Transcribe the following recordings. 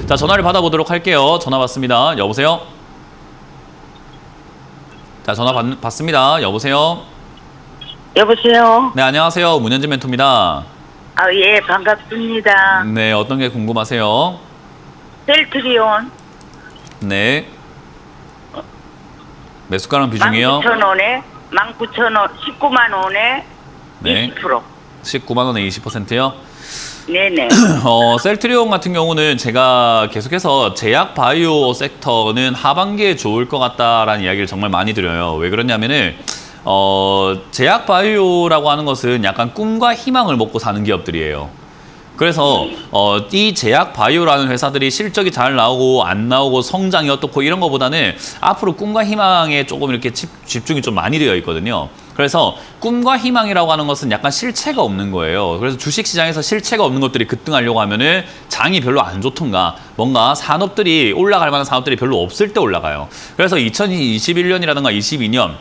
자, 전화를 받아보도록 할게요. 전화 받습니다. 여보세요? 자, 전화 받습니다. 여보세요? 여보세요? 네, 안녕하세요. 문현진 멘토입니다. 아, 예, 반갑습니다. 네, 어떤 게 궁금하세요? 셀트리온 네. 매수가랑 비중이요? 19,000원에 19,000원, 19만 원에 네. 20%. 19만 원에 20%요? 네네. 셀트리온 같은 경우는 제가 계속해서 제약 바이오 섹터는 하반기에 좋을 것 같다라는 이야기를 정말 많이 드려요. 왜 그러냐면은 제약 바이오라고 하는 것은 약간 꿈과 희망을 먹고 사는 기업들이에요. 그래서 이 제약 바이오라는 회사들이 실적이 잘 나오고 안 나오고 성장이 어떻고 이런 것보다는 앞으로 꿈과 희망에 조금 이렇게 집중이 좀 많이 되어 있거든요. 그래서 꿈과 희망이라고 하는 것은 약간 실체가 없는 거예요. 그래서 주식시장에서 실체가 없는 것들이 급등하려고 하면은 장이 별로 안 좋던가 뭔가 산업들이 올라갈 만한 산업들이 별로 없을 때 올라가요. 그래서 2021년이라든가 22년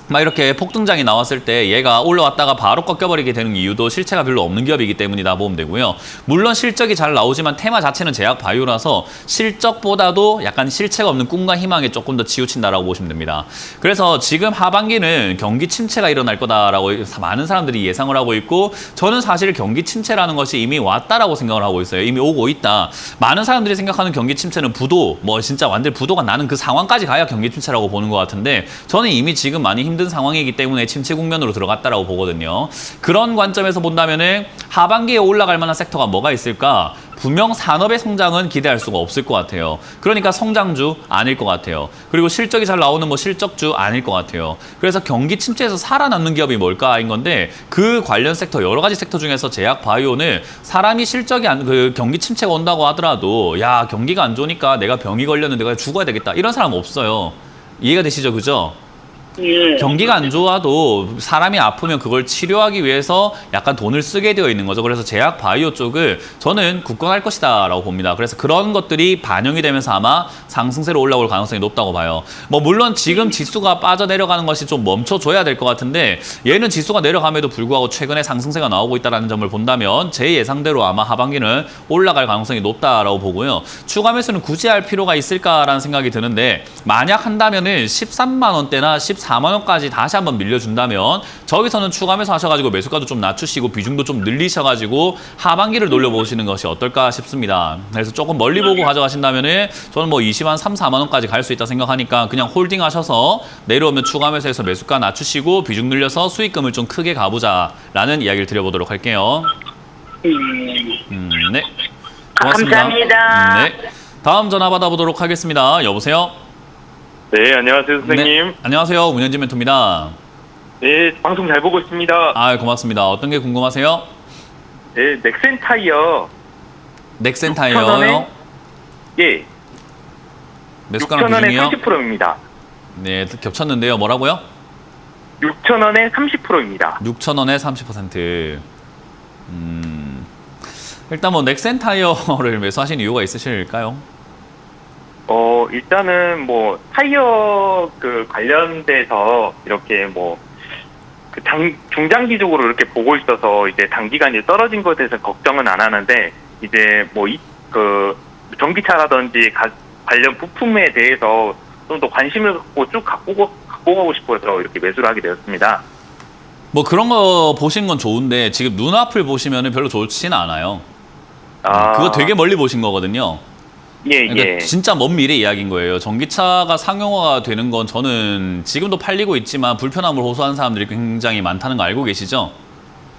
막 이렇게 폭등장이 나왔을 때 얘가 올라왔다가 바로 꺾여버리게 되는 이유도 실체가 별로 없는 기업이기 때문이다 보면 되고요. 물론 실적이 잘 나오지만 테마 자체는 제약 바이오라서 실적보다도 약간 실체가 없는 꿈과 희망에 조금 더 치우친다라고 보시면 됩니다. 그래서 지금 하반기는 경기 침체가 일어날 거다라고 많은 사람들이 예상을 하고 있고 저는 사실 경기 침체라는 것이 이미 왔다라고 생각을 하고 있어요. 이미 오고 있다. 많은 사람들이 생각하는 경기 침체는 부도, 뭐 진짜 완전 부도가 나는 그 상황까지 가야 경기 침체라고 보는 것 같은데 저는 이미 지금 많이 힘든 상황이기 때문에 침체 국면으로 들어갔다라고 보거든요. 그런 관점에서 본다면은 하반기에 올라갈 만한 섹터가 뭐가 있을까? 분명 산업의 성장은 기대할 수가 없을 것 같아요. 그러니까 성장주 아닐 것 같아요. 그리고 실적이 잘 나오는 뭐 실적주 아닐 것 같아요. 그래서 경기 침체에서 살아남는 기업이 뭘까인 건데 그 관련 섹터 여러 가지 섹터 중에서 제약 바이오는 사람이 실적이 경기 침체가 온다고 하더라도 야 경기가 안 좋으니까 내가 병이 걸렸는데 내가 죽어야 되겠다 이런 사람 없어요. 이해가 되시죠, 그죠? 예. 경기가 안 좋아도 사람이 아프면 그걸 치료하기 위해서 약간 돈을 쓰게 되어 있는 거죠. 그래서 제약 바이오 쪽을 저는 굳건할 것이다 라고 봅니다. 그래서 그런 것들이 반영이 되면서 아마 상승세로 올라올 가능성이 높다고 봐요. 뭐 물론 지금 지수가 빠져내려가는 것이 좀 멈춰줘야 될 것 같은데 얘는 지수가 내려감에도 불구하고 최근에 상승세가 나오고 있다는 점을 본다면 제 예상대로 아마 하반기는 올라갈 가능성이 높다라고 보고요. 추가 매수는 굳이 할 필요가 있을까라는 생각이 드는데 만약 한다면은 13만 원대나 14만 원까지 다시 한번 밀려준다면 저기서는 추가 매수 하셔가지고 매수가도 좀 낮추시고 비중도 좀 늘리셔가지고 하반기를 노려보시는 것이 어떨까 싶습니다. 그래서 조금 멀리 보고 가져가신다면은 저는 뭐 20만 3, 4만 원까지 갈 수 있다 생각하니까 그냥 홀딩 하셔서 내려오면 추가 매수해서 매수가 낮추시고 비중 늘려서 수익금을 좀 크게 가보자라는 이야기를 드려보도록 할게요. 네. 고맙습니다. 감사합니다. 네. 다음 전화 받아보도록 하겠습니다. 여보세요? 네, 안녕하세요, 선생님. 네. 안녕하세요. 문현진 멘토입니다. 네, 방송 잘 보고 있습니다. 아, 고맙습니다. 어떤 게 궁금하세요? 네, 넥센 타이어. 넥센 6,000원에? 타이어요? 예, 매수가랑 6,000원에 비중이요? 30%입니다. 네, 겹쳤는데요. 뭐라고요? 6,000원에 30%입니다. 6,000원에 30%. 일단 뭐 넥센 타이어를 매수하신 이유가 있으실까요? 일단은 뭐 타이어 관련돼서 이렇게 뭐 중장기적으로 이렇게 보고 있어서 이제 단기간에 떨어진 것에 대해서 걱정은 안 하는데 이제 뭐 전기차라든지 관련 부품에 대해서 좀 더 관심을 갖고 쭉 갖고 가고 싶어서 이렇게 매수를 하게 되었습니다. 뭐 그런 거 보시는 건 좋은데 지금 눈앞을 보시면 별로 좋지는 않아요. 그거 되게 멀리 보신 거거든요. 예, 그러니까 예. 진짜 먼 미래 이야기인 거예요. 전기차가 상용화가 되는 건 저는 지금도 팔리고 있지만 불편함을 호소하는 사람들이 굉장히 많다는 거 알고 계시죠?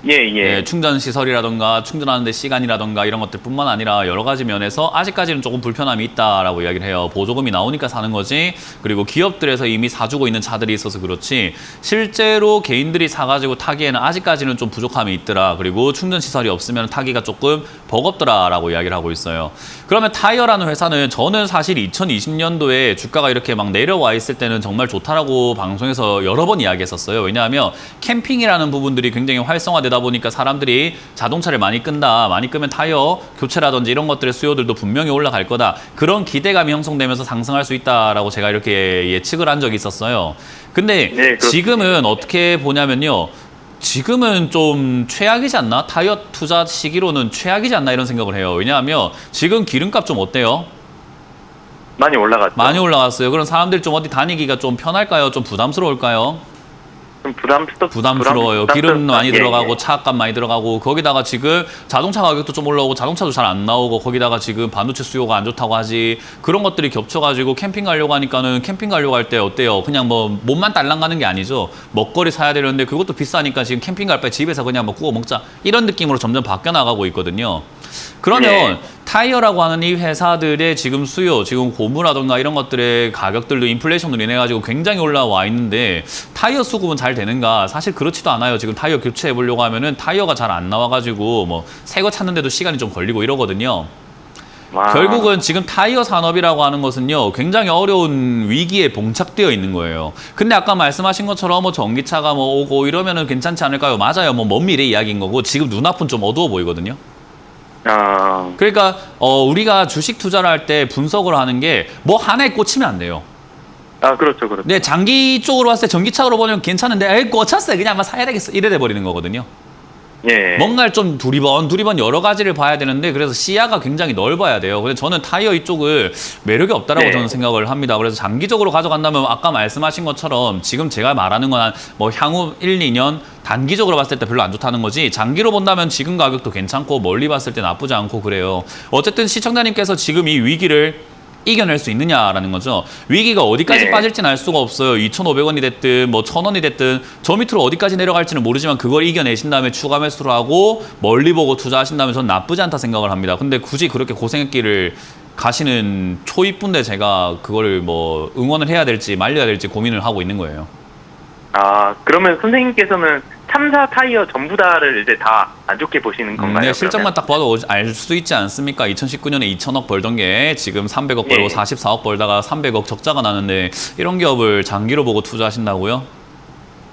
예, 예. 네, 충전 시설이라던가 충전하는데 시간이라던가 이런 것들뿐만 아니라 여러 가지 면에서 아직까지는 조금 불편함이 있다라고 이야기를 해요. 보조금이 나오니까 사는 거지. 그리고 기업들에서 이미 사주고 있는 차들이 있어서 그렇지 실제로 개인들이 사가지고 타기에는 아직까지는 좀 부족함이 있더라. 그리고 충전 시설이 없으면 타기가 조금 버겁더라라고 이야기를 하고 있어요. 그러면 타이어라는 회사는 저는 사실 2020년도에 주가가 이렇게 막 내려와 있을 때는 정말 좋다라고 방송에서 여러 번 이야기했었어요. 왜냐하면 캠핑이라는 부분들이 굉장히 활성화되다 보니까 사람들이 자동차를 많이 끈다. 많이 끄면 타이어 교체라든지 이런 것들의 수요들도 분명히 올라갈 거다. 그런 기대감이 형성되면서 상승할 수 있다라고 제가 이렇게 예측을 한 적이 있었어요. 근데 네, 지금은 어떻게 보냐면요. 지금은 좀 최악이지 않나? 타이어 투자 시기로는 최악이지 않나 이런 생각을 해요. 왜냐하면 지금 기름값 좀 어때요? 많이 올라갔죠. 많이 올라갔어요. 그럼 사람들이 좀 어디 다니기가 좀 편할까요? 좀 부담스러울까요? 좀 부담스러워요. 기름 많이 예, 들어가고 예. 차값 많이 들어가고 거기다가 지금 자동차 가격도 좀 올라오고 자동차도 잘 안 나오고 거기다가 지금 반도체 수요가 안 좋다고 하지 그런 것들이 겹쳐가지고 캠핑 가려고 하니까는 캠핑 가려고 할 때 어때요? 그냥 뭐 몸만 딸랑 가는 게 아니죠. 먹거리 사야 되는데 그것도 비싸니까 지금 캠핑 갈 바에 집에서 그냥 뭐 구워 먹자 이런 느낌으로 점점 바뀌어 나가고 있거든요. 그러면 네. 타이어라고 하는 이 회사들의 지금 수요, 지금 고무라던가 이런 것들의 가격들도 인플레이션으로 인해 가지고 굉장히 올라와 있는데 타이어 수급은 잘 되는가? 사실 그렇지도 않아요. 지금 타이어 교체해 보려고 하면은 타이어가 잘 안 나와 가지고 뭐 새 거 찾는데도 시간이 좀 걸리고 이러거든요. 와. 결국은 지금 타이어 산업이라고 하는 것은요, 굉장히 어려운 위기에 봉착되어 있는 거예요. 근데 아까 말씀하신 것처럼 뭐 전기차가 뭐 오고 이러면은 괜찮지 않을까요? 맞아요. 뭐 먼 미래 이야기인 거고 지금 눈앞은 좀 어두워 보이거든요. 그러니까 우리가 주식 투자를 할 때 분석을 하는 게 뭐 하나에 꽂히면 안 돼요. 그렇죠, 그렇죠. 네, 장기 쪽으로 봤을 때 전기차로 보면 괜찮은데 에이 꽂혔어요. 그냥 막 사야 되겠어. 이래 돼 버리는 거거든요. 예. 뭔가를 좀 두리번 여러 가지를 봐야 되는데 그래서 시야가 굉장히 넓어야 돼요. 근데 저는 타이어 이쪽을 매력이 없다라고 네. 저는 생각을 합니다. 그래서 장기적으로 가져간다면 아까 말씀하신 것처럼 지금 제가 말하는 건 뭐 향후 1, 2년 단기적으로 봤을 때 별로 안 좋다는 거지 장기로 본다면 지금 가격도 괜찮고 멀리 봤을 때 나쁘지 않고 그래요. 어쨌든 시청자님께서 지금 이 위기를 이겨낼 수 있느냐라는 거죠. 위기가 어디까지 네. 빠질지는 알 수가 없어요. 2,500원이 됐든 뭐 1,000원이 됐든 저 밑으로 어디까지 내려갈지는 모르지만 그걸 이겨내신 다음에 추가 매수를 하고 멀리 보고 투자하신다면 저는 나쁘지 않다 생각을 합니다. 근데 굳이 그렇게 고생했기를 가시는 초입분데 제가 그거를 뭐 응원을 해야 될지 말려야 될지 고민을 하고 있는 거예요. 그러면 선생님께서는 3사 타이어 전부 다를 이제 다 안 좋게 보시는 건가요? 네, 실적만 딱 봐도 알 수 있지 않습니까? 2019년에 2천억 벌던 게 지금 300억 벌고 예. 44억 벌다가 300억 적자가 나는데 이런 기업을 장기로 보고 투자하신다고요?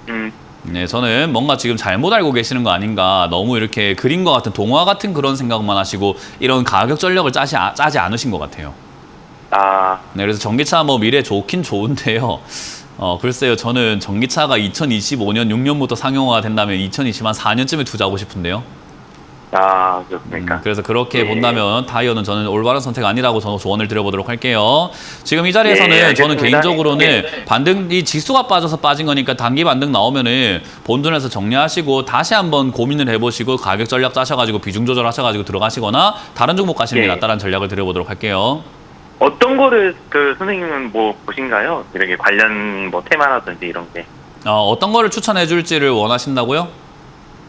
음, 네, 저는 뭔가 지금 잘못 알고 계시는 거 아닌가. 너무 이렇게 그림과 같은 동화 같은 그런 생각만 하시고 이런 가격 전략을 짜지 않으신 것 같아요. 네, 그래서 전기차 뭐 미래 좋긴 좋은데요. 글쎄요, 저는 전기차가 2025년 6년부터 상용화가 된다면 2020한 4년쯤에 투자하고 싶은데요. 그렇습니까? 그래서 그렇게 예. 본다면 타이어는 저는 올바른 선택 아니라고 저는 조언을 드려보도록 할게요. 지금 이 자리에서는 예, 저는 알겠습니다. 개인적으로는 예. 반등, 이 지수가 빠져서 빠진 거니까 단기 반등 나오면은 본전에서 정리하시고 다시 한번 고민을 해보시고 가격 전략 짜셔가지고 비중 조절하셔가지고 들어가시거나 다른 종목 가시는 게 예. 낫다는 전략을 드려보도록 할게요. 어떤 거를 선생님은 뭐 보신가요? 이렇게 관련 뭐 테마라든지 이런 게. 어떤 거를 추천해 줄지를 원하신다고요?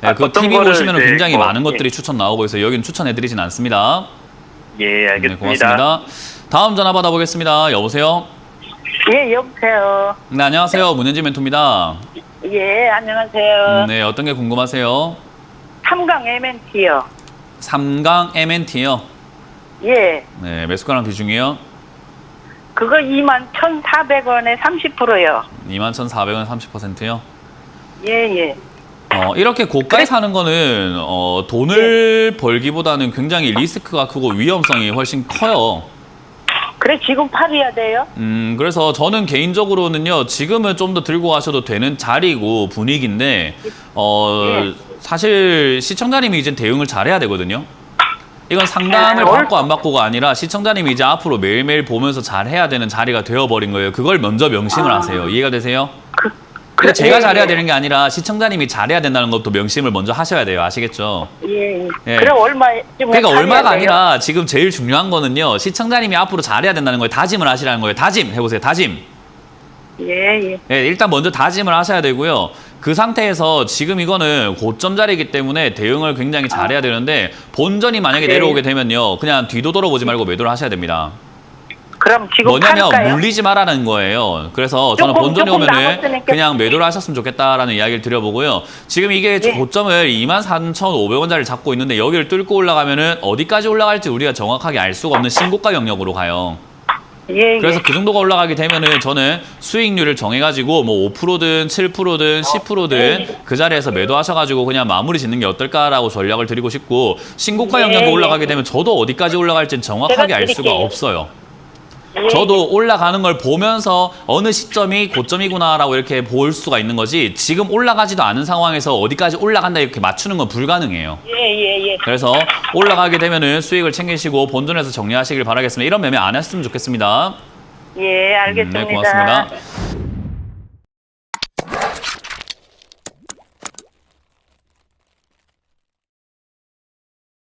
네, 그 어떤 TV 거를 보시면 이제 굉장히 뭐, 많은 것들이 추천 나오고 있어요. 여기는 추천해 드리진 않습니다. 예, 알겠습니다. 네, 고맙습니다. 다음 전화 받아보겠습니다. 여보세요? 예, 여보세요. 네, 안녕하세요. 문현지 멘토입니다. 예, 안녕하세요. 네, 어떤 게 궁금하세요? 삼강 MNT요. 3강 MNT요. 예, 네, 매수가랑 비중이요. 그거 21,400원에 30%요. 21,400원 30%요. 예, 예. 이렇게 고가에 사는 거는 돈을 벌기보다는 굉장히 리스크가 크고 위험성이 훨씬 커요. 그래, 지금 팔아야 돼요? 그래서 저는 개인적으로는요, 지금은 좀 더 들고 가셔도 되는 자리고 분위기인데, 사실 시청자님이 이제 대응을 잘해야 되거든요. 이건 상담을 받고 안 받고가 아니라 시청자님이 이제 앞으로 매일매일 보면서 잘해야 되는 자리가 되어버린 거예요. 그걸 먼저 명심을 하세요. 이해가 되세요? 근데 제가 잘해야 되는 게 아니라 시청자님이 잘해야 된다는 것도 명심을 먼저 하셔야 돼요. 아시겠죠? 예. 예. 그럼 얼마쯤 그러니까 얼마가 아니라 지금 제일 중요한 거는요. 시청자님이 앞으로 잘해야 된다는 거예요. 다짐을 하시라는 거예요. 다짐 해보세요. 다짐. 예, 예. 예, 일단 먼저 다짐을 하셔야 되고요. 그 상태에서 지금 이거는 고점 자리이기 때문에 대응을 굉장히 잘해야 되는데 본전이 만약에 네. 내려오게 되면요. 그냥 뒤도 돌아보지 말고 매도를 하셔야 됩니다. 그럼 지금 뭐냐면 팔까요? 물리지 말라는 거예요. 그래서 저는 조금 본전이 오면은 남았으니까. 그냥 매도를 하셨으면 좋겠다라는 이야기를 드려보고요. 지금 이게 예. 고점을 24,500원짜리 잡고 있는데 여기를 뚫고 올라가면은 어디까지 올라갈지 우리가 정확하게 알 수가 없는 신고가 영역으로 가요. 예, 그래서 예. 그 정도가 올라가게 되면은 저는 수익률을 정해가지고 뭐 5%든 7%든 10%든 그 자리에서 매도하셔가지고 그냥 마무리 짓는 게 어떨까라고 전략을 드리고 싶고 신고가 예, 영역이 예. 올라가게 되면 저도 어디까지 올라갈지는 정확하게 제가 알 수가 드릴게요. 없어요. 예. 저도 올라가는 걸 보면서 어느 시점이 고점이구나라고 이렇게 볼 수가 있는 거지 지금 올라가지도 않은 상황에서 어디까지 올라간다 이렇게 맞추는 건 불가능해요. 예. 그래서 올라가게 되면은 수익을 챙기시고 본전에서 정리하시길 바라겠습니다. 이런 매매 안 했으면 좋겠습니다. 예, 알겠습니다. 네, 고맙습니다.